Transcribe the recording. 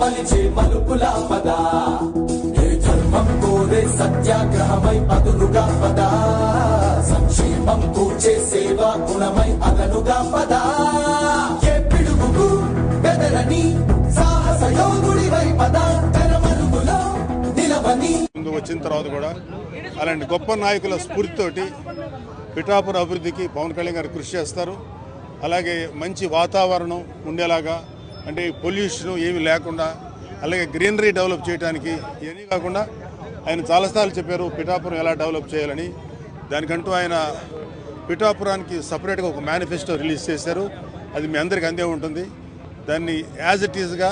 మలిచే మలుపులా పద ఏ ధర్మం కోరే సత్యాగ్రహమై పదులుగా పద సంక్షేమం కూర్చే సేవా గుణమై అదనుగా పద ఏ పిడుగుకు బెదరని సాహస యోగుడివై పద తెరమరుగులో నిలవని. ముందు వచ్చిన తర్వాత కూడా అలాంటి గొప్ప నాయకుల స్ఫూర్తితోటి పిఠాపురం అభివృద్ధికి పవన్ కళ్యాణ్ గారు కృషి చేస్తారు. అలాగే మంచి వాతావరణం ఉండేలాగా, అంటే పొల్యూషన్ ఏమీ లేకుండా, అలాగే గ్రీనరీ డెవలప్ చేయడానికి ఇవన్నీ కాకుండా ఆయన చాలాసార్లు చెప్పారు పిఠాపురం ఎలా డెవలప్ చేయాలని. దానికంటూ ఆయన పిఠాపురానికి సపరేట్గా ఒక మేనిఫెస్టో రిలీజ్ చేశారు. అది మీ అందరికీ అందే ఉంటుంది. దాన్ని యాజ్ ఇట్ ఈజ్గా